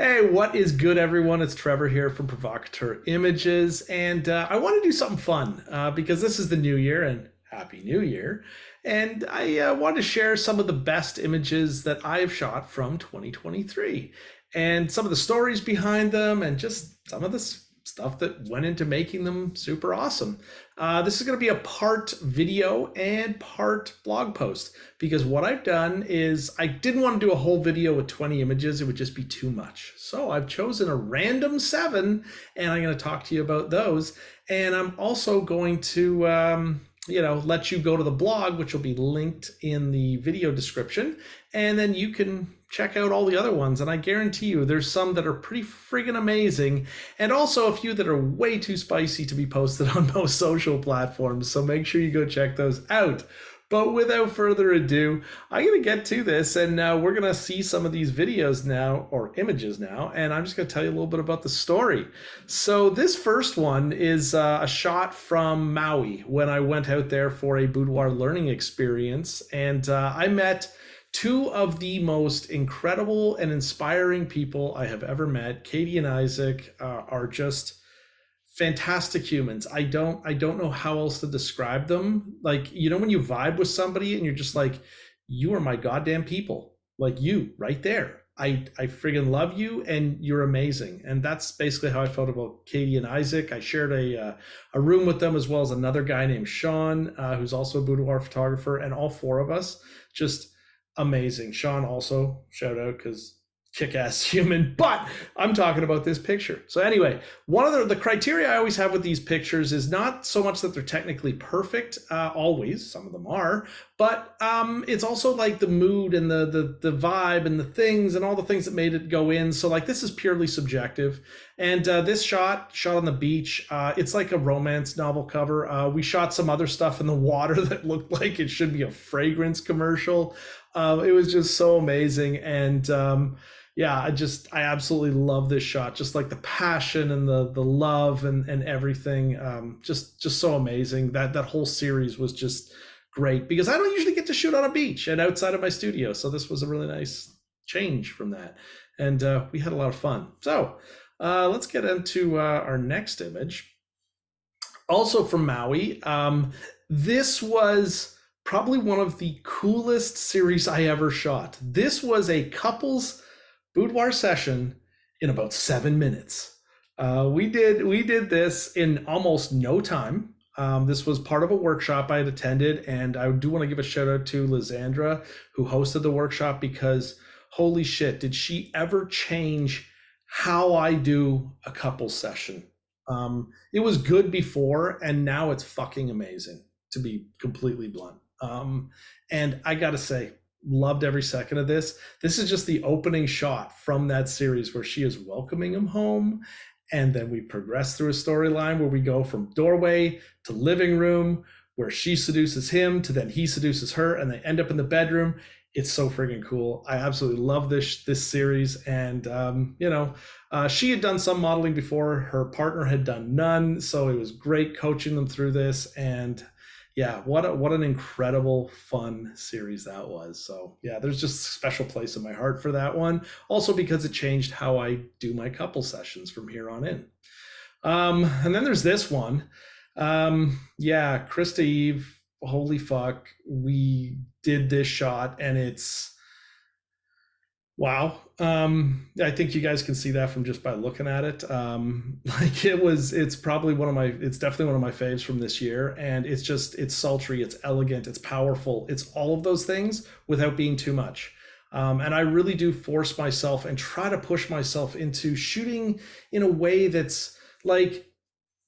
Hey, what is good, everyone? It's Trevor here from Provocateur Images, and I want to do something fun because this is the new year and Happy New Year. And I want to share some of the best images that I have shot from 2023 and some of the stories behind them and just some of the stuff that went into making them super awesome. This is going to be a part video and part blog post because what I've done is I didn't want to do a whole video with 20 images. It would just be too much. So I've chosen a random 7 and I'm going to talk to you about those. And I'm also going to, let you go to the blog, which will be linked in the video description. And then you can check out all the other ones. And I guarantee you there's some that are pretty friggin' amazing. And also a few that are way too spicy to be posted on most social platforms. So make sure you go check those out. But without further ado, I'm going to get to this, and we're going to see some of these videos now, or images now, and I'm just going to tell you a little bit about the story. So this first one is a shot from Maui when I went out there for a boudoir learning experience, and I met two of the most incredible and inspiring people I have ever met. Katie and Isaac are just fantastic humans. I don't know how else to describe them. Like, when you vibe with somebody and you're just like, you are my goddamn people. Like, you right there. I friggin' love you and you're amazing. And that's basically how I felt about Katie and Isaac. I shared a room with them, as well as another guy named Sean, who's also a boudoir photographer, and all four of us just amazing. Sean also, shout out, because kick-ass human, but I'm talking about this picture. So anyway, one of the criteria I always have with these pictures is not so much that they're technically perfect, always, some of them are, but it's also like the mood and the vibe and the things and all the things that made it go in. So like, this is purely subjective. And this shot on the beach, it's like a romance novel cover. We shot some other stuff in the water that looked like it should be a fragrance commercial. It was just so amazing. And yeah, I absolutely love this shot. Just like the passion and the love and everything. Just so amazing. That whole series was just great because I don't usually get to shoot on a beach and outside of my studio. So this was a really nice change from that. And we had a lot of fun. So let's get into our next image. Also from Maui. This was probably one of the coolest series I ever shot. This was a couple's boudoir session in about 7 minutes. We did this in almost no time. This was part of a workshop I had attended, and I do want to give a shout out to Lizandra, who hosted the workshop, because holy shit, did she ever change how I do a couple session. It was good before, and now it's fucking amazing, to be completely blunt. And I gotta say, loved every second of this. This is just the opening shot from that series where she is welcoming him home. And then we progress through a storyline where we go from doorway to living room, where she seduces him to then he seduces her, and they end up in the bedroom. It's so friggin' cool. I absolutely love this series. And, she had done some modeling before. Her partner had done none. So it was great coaching them through this. And yeah, what an incredible, fun series that was. So yeah, there's just a special place in my heart for that one. Also because it changed how I do my couple sessions from here on in. And then there's this one. Yeah, Krista Eve, holy fuck. We did this shot and it's, wow. I think you guys can see that from just by looking at it. It's probably it's definitely one of my faves from this year. And it's sultry, it's elegant, it's powerful. It's all of those things without being too much. And I really do force myself and try to push myself into shooting in a way that's like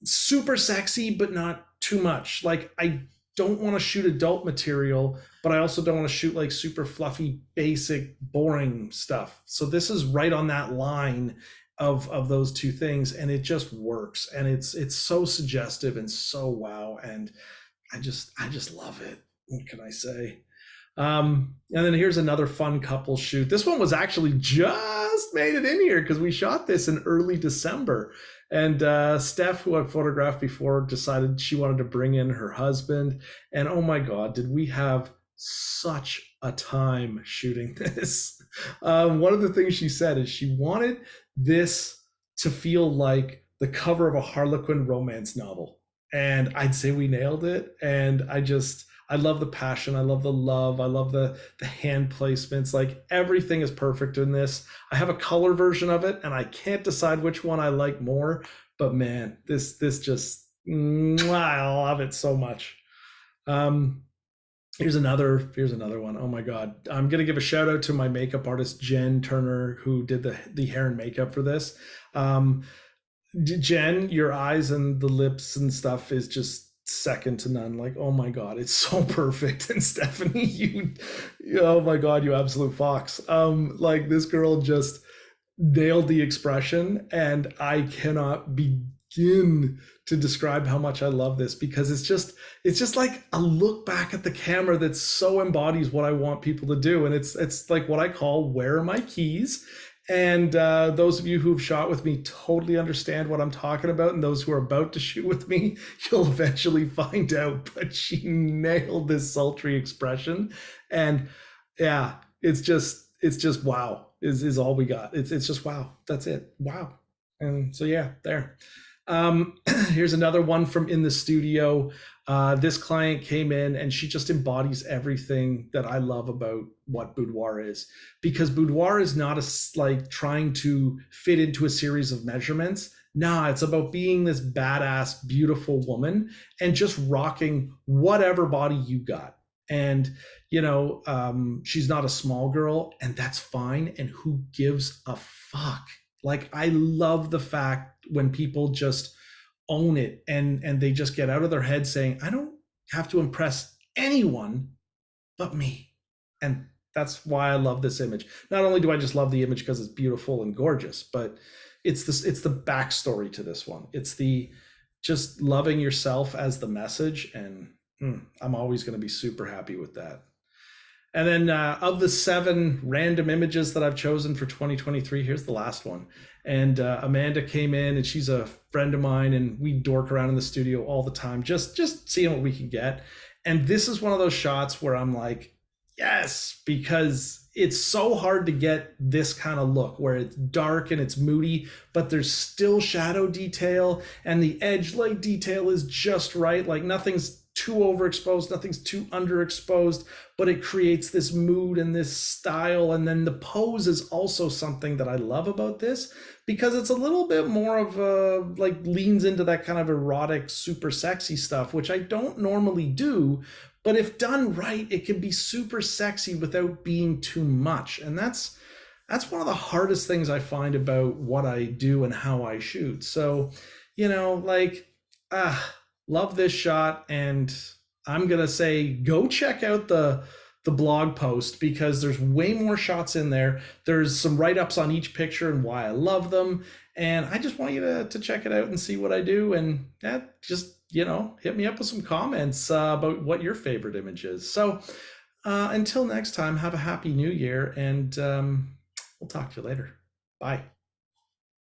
super sexy, but not too much. Like, I don't want to shoot adult material, but I also don't want to shoot like super fluffy, basic, boring stuff. So this is right on that line of those two things, and it just works. And it's so suggestive and so wow. And I just love it. What can I say? And then here's another fun couple shoot. This one was actually just made it in here because we shot this in early December. And Steph, who I've photographed before, decided she wanted to bring in her husband. And oh my God, did we have such a time shooting this. One of the things she said is she wanted this to feel like the cover of a Harlequin romance novel. And I'd say we nailed it. And I love the passion. I love the love. I love the hand placements. Like everything is perfect in this. I have a color version of it, and I can't decide which one I like more. But man, this just I love it so much. Um, here's another one. Oh my god, I'm gonna give a shout out to my makeup artist Jen Turner, who did the hair and makeup for this. Um, Jen, your eyes and the lips and stuff is just second to none. Like, oh my God, it's so perfect. And Stephanie, oh my God, you absolute fox. Like this girl just nailed the expression, and I cannot begin to describe how much I love this because it's just like a look back at the camera that so embodies what I want people to do, and it's like what I call where are my keys. And those of you who've shot with me totally understand what I'm talking about, and those who are about to shoot with me, you'll eventually find out. But she nailed this sultry expression, and yeah, it's just wow is all we got. It's just wow. That's it. Wow. And so yeah, there. Here's another one from in the studio. This client came in and she just embodies everything that I love about what boudoir is, because boudoir is not like trying to fit into a series of measurements. Nah, it's about being this badass, beautiful woman and just rocking whatever body you got. And she's not a small girl, and that's fine. And who gives a fuck? Like, I love the fact when people just own it, and they just get out of their head saying, I don't have to impress anyone but me. And that's why I love this image. Not only do I just love the image because it's beautiful and gorgeous, but it's the backstory to this one. It's the just loving yourself as the message, and I'm always going to be super happy with that. And then of the 7 random images that I've chosen for 2023, here's the last one. And Amanda came in, and she's a friend of mine, and we dork around in the studio all the time, just seeing what we can get. And this is one of those shots where I'm like, yes, because it's so hard to get this kind of look where it's dark and it's moody, but there's still shadow detail, and the edge light detail is just right. Like nothing's too overexposed, nothing's too underexposed, but it creates this mood and this style. And then the pose is also something that I love about this, because it's a little bit more of a, like, leans into that kind of erotic, super sexy stuff, which I don't normally do. But if done right, it can be super sexy without being too much. And that's one of the hardest things I find about what I do and how I shoot. So, like, love this shot, and I'm gonna say go check out the blog post, because there's way more shots in there. There's some write-ups on each picture and why I love them, and I just want you to check it out and see what I do, and just hit me up with some comments about what your favorite image is. So until next time, have a happy new year, and we'll talk to you later. Bye.